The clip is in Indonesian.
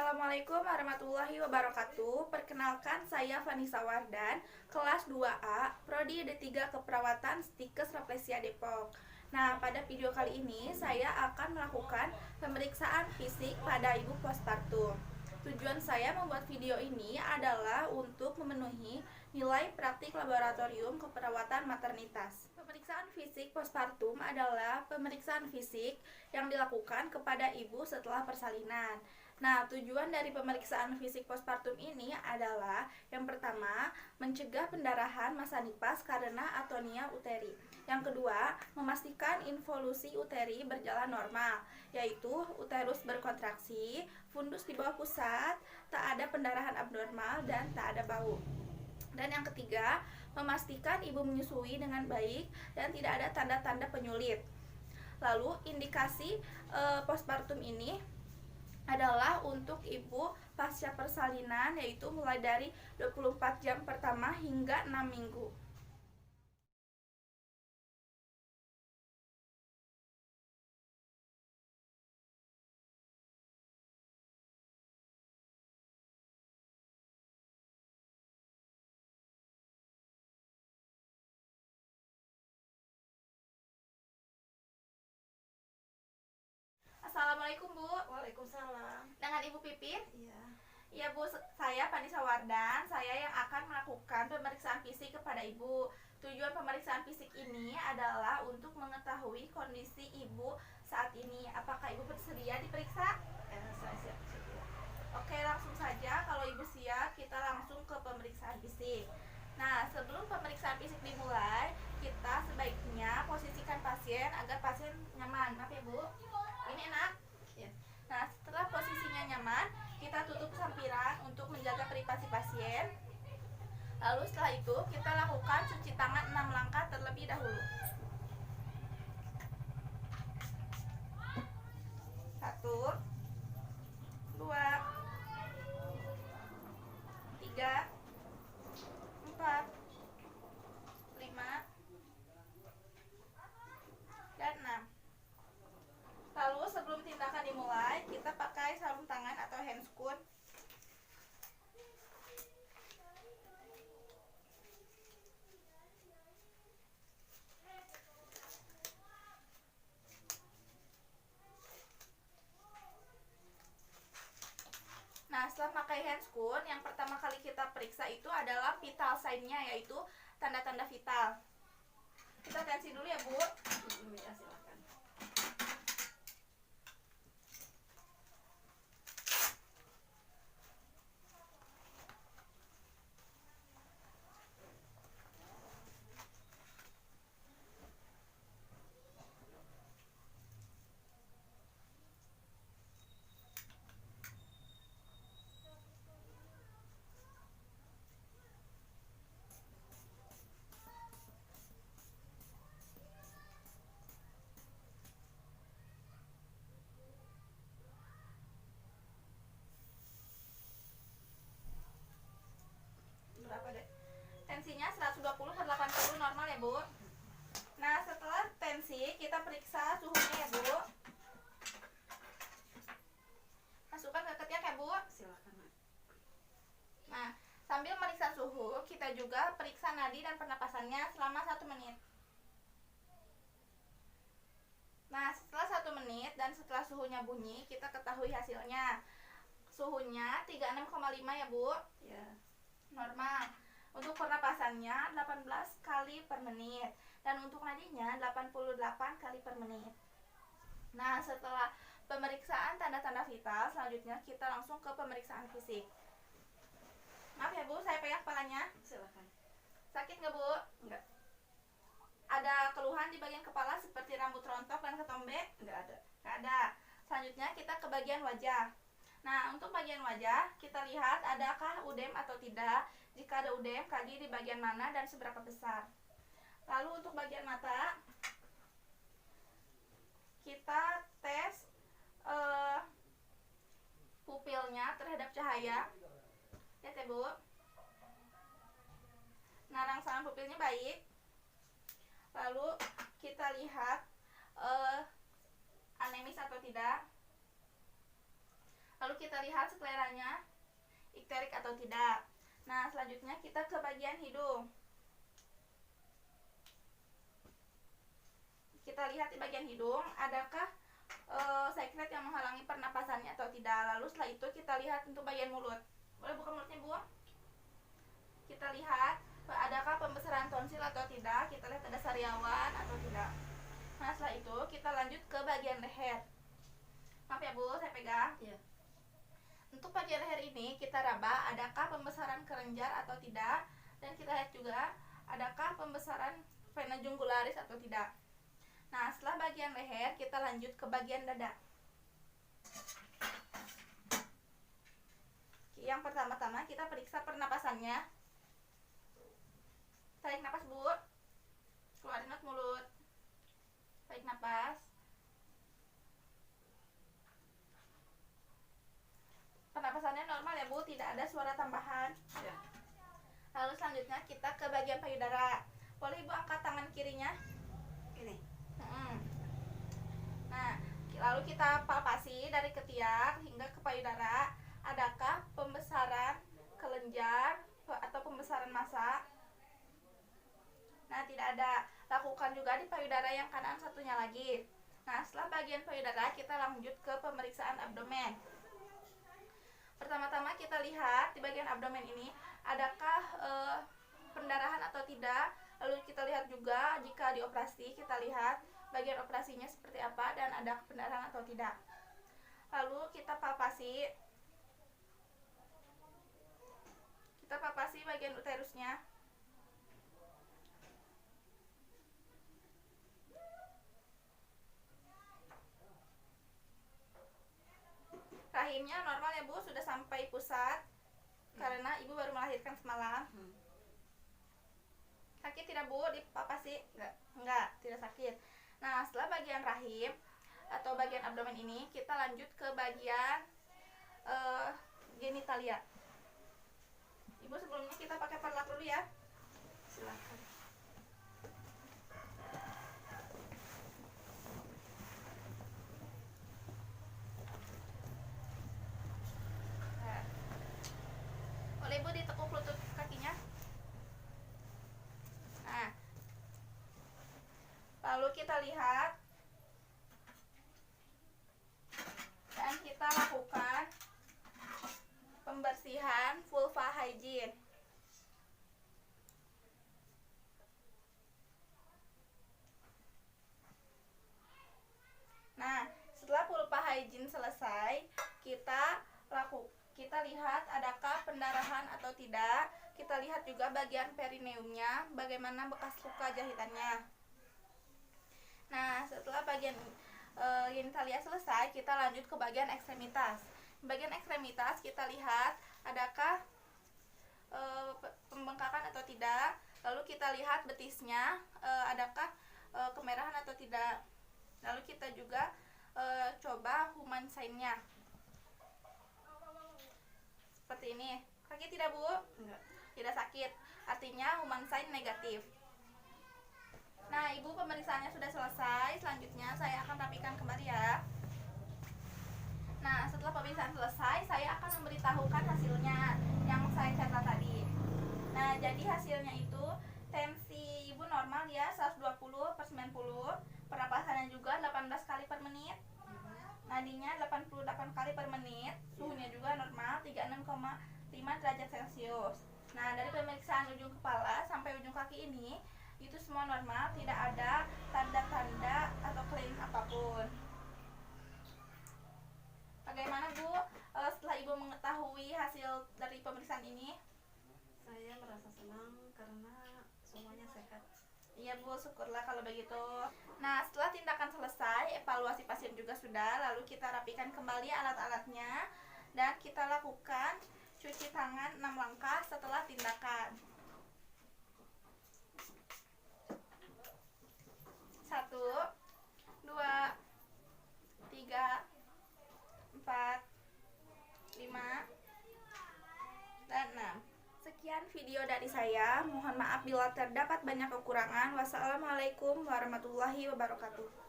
Assalamualaikum warahmatullahi wabarakatuh. Perkenalkan, saya Vanessa Wardan, kelas 2A, Prodi D3 Keperawatan Stikes Rafflesia Depok. Nah, pada video kali ini saya akan melakukan pemeriksaan fisik pada ibu postpartum. Tujuan saya membuat video ini adalah untuk memenuhi nilai praktik laboratorium keperawatan maternitas. Pemeriksaan fisik postpartum adalah pemeriksaan fisik yang dilakukan kepada ibu setelah persalinan. Nah, tujuan dari pemeriksaan fisik postpartum ini adalah yang pertama, mencegah pendarahan masa nifas karena atonia uteri. Yang kedua, memastikan involusi uteri berjalan normal, yaitu uterus berkontraksi, fundus di bawah pusat, tak ada pendarahan abnormal, dan tak ada bau. Dan yang ketiga, memastikan ibu menyusui dengan baik dan tidak ada tanda-tanda penyulit. Lalu, indikasi postpartum ini adalah untuk ibu pasca persalinan, yaitu mulai dari 24 jam pertama hingga 6 minggu. Assalamualaikum, Bu. Waalaikumsalam. Dengan Ibu Pipit? Iya. Iya, Bu, saya Vanessa Wardan. Saya yang akan melakukan pemeriksaan fisik kepada Ibu. Tujuan pemeriksaan fisik ini adalah untuk mengetahui kondisi Ibu saat ini. Apakah Ibu bersedia diperiksa? Saya siap. Oke, langsung saja. Kalau Ibu siap, kita langsung ke pemeriksaan fisik. Nah, sebelum pemeriksaan fisik dimulai, kita sebaiknya posisikan pasien agar pasien nyaman. Maaf ya, Bu. Ini enak? Ya. Nah, setelah posisinya nyaman, kita tutup sampiran untuk menjaga privasi pasien. Lalu setelah itu, kita lakukan cuci tangan 6 langkah terlebih dahulu. 1, 2, 3, 4, 5, dan 6. Lalu sebelum tindakan dimulai, kita pakai sarung tangan atau handscoon. Nah, setelah pakai handscoon, yang pertama kali kita periksa itu adalah vital sign-nya, yaitu tanda-tanda vital. Kita tensi dulu ya, Bu. Ya, silakan. Berapa deh? Tensinya 120/80 normal ya, Bu. Nah, setelah tensi, kita periksa suhunya ya, Bu. Masukkan ke ketiak ya, Bu. Silakan, Mak. Nah, sambil meriksa suhu, kita juga periksa nadi dan pernapasannya selama 1 menit. Nah, setelah 1 menit dan setelah suhunya bunyi, kita ketahui hasilnya. Suhunya 36,5 ya, Bu. Ya. Normal. Untuk pernapasannya 18 kali per menit dan untuk nadinya 88 kali per menit. Nah, setelah pemeriksaan tanda-tanda vital, selanjutnya kita langsung ke pemeriksaan fisik. Maaf ya, Bu, saya pegang kepalanya. Silakan. Sakit nggak, Bu? Enggak. Ada keluhan di bagian kepala seperti rambut rontok dan ketombe? Enggak ada. Nggak ada. Selanjutnya kita ke bagian wajah. Nah, untuk bagian wajah, kita lihat adakah udem atau tidak. Jika ada udem, kali di bagian mana dan seberapa besar. Lalu untuk bagian mata, kita tes pupilnya terhadap cahaya. Lihat ya, Bu. Nah, rangsangan pupilnya baik. Lalu kita lihat anemis atau tidak. Lalu kita lihat seleranya ikterik atau tidak. Nah, selanjutnya kita ke bagian hidung. Kita lihat di bagian hidung, adakah sekret yang menghalangi pernapasannya atau tidak. Lalu setelah itu kita lihat untuk bagian mulut. Boleh buka mulutnya, Bu? Kita lihat adakah pembesaran tonsil atau tidak. Kita lihat ada sariawan atau tidak. Nah, setelah itu kita lanjut ke bagian leher. Maaf ya, Bu, saya pegang. Iya. Untuk bagian leher ini kita raba adakah pembesaran kelenjar atau tidak, dan kita lihat juga adakah pembesaran vena jungularis atau tidak. Nah, setelah bagian leher kita lanjut ke bagian dada. Yang pertama-tama kita periksa pernapasannya. Tarik napas, Bu. Keluarin lewat mulut. Tarik napas. Pernapasannya normal ya, Bu, tidak ada suara tambahan. Ya. Lalu selanjutnya kita ke bagian payudara. Boleh Ibu angkat tangan kirinya? Ini. Nah, lalu kita palpasi dari ketiak hingga ke payudara. Adakah pembesaran kelenjar atau pembesaran massa? Nah, tidak ada. Lakukan juga di payudara yang kanan satunya lagi. Nah, setelah bagian payudara kita lanjut ke pemeriksaan abdomen. Pertama-tama kita lihat di bagian abdomen ini adakah pendarahan atau tidak. Lalu kita lihat juga jika dioperasi, kita lihat bagian operasinya seperti apa dan ada pendarahan atau tidak. Lalu kita palpasi bagian uterusnya. Rahimnya normal ya, Bu, sudah sampai pusat karena Ibu baru melahirkan semalam. Sakit tidak, Bu, dipalpasi? Enggak, tidak sakit. Nah, setelah bagian rahim atau bagian abdomen ini kita lanjut ke bagian genitalia. Ibu, sebelumnya kita pakai perlak dulu ya. Silakan. Nah, boleh Ibu ditekuk lutut kakinya. Nah, lalu kita lihat dan kita lakukan pembersihan vulva hygiene. Nah, setelah vulva hygiene selesai, kita lihat adakah pendarahan atau tidak. Kita lihat juga bagian perineumnya, bagaimana bekas luka jahitannya. Nah, setelah bagian genitalia selesai, kita lanjut ke bagian ekstremitas. Bagian ekstremitas kita lihat adakah pembengkakan atau tidak. Lalu kita lihat betisnya, adakah kemerahan atau tidak. Lalu kita juga coba human sign-nya. Seperti ini. Sakit tidak, Bu? Enggak. Tidak sakit. Artinya human sign negatif. Nah, Ibu, pemeriksaannya sudah selesai. Selanjutnya saya akan rapikan kembali ya. Nah, setelah pemeriksaan selesai, saya akan memberitahukan hasilnya yang saya catat tadi. Nah, jadi hasilnya itu tensi Ibu normal ya, 120/90. Pernapasannya juga 18 kali per menit. Nadinya 88 kali per menit. Suhunya juga normal, 36,5 derajat Celcius. Nah, dari pemeriksaan ujung kepala sampai ujung kaki ini itu semua normal, tidak ada tanda-tanda atau klaim apapun. Bagaimana, Bu, setelah Ibu mengetahui hasil dari pemeriksaan ini? Saya merasa senang karena semuanya sehat. Iya, Bu, syukurlah kalau begitu. Nah, setelah tindakan selesai, evaluasi pasien juga sudah, lalu kita rapikan kembali alat-alatnya dan kita lakukan cuci tangan 6 langkah setelah tindakan. 1, 2, 3, 4, 5, dan 6. Sekian video dari saya. Mohon maaf bila terdapat banyak kekurangan. Wassalamualaikum warahmatullahi wabarakatuh.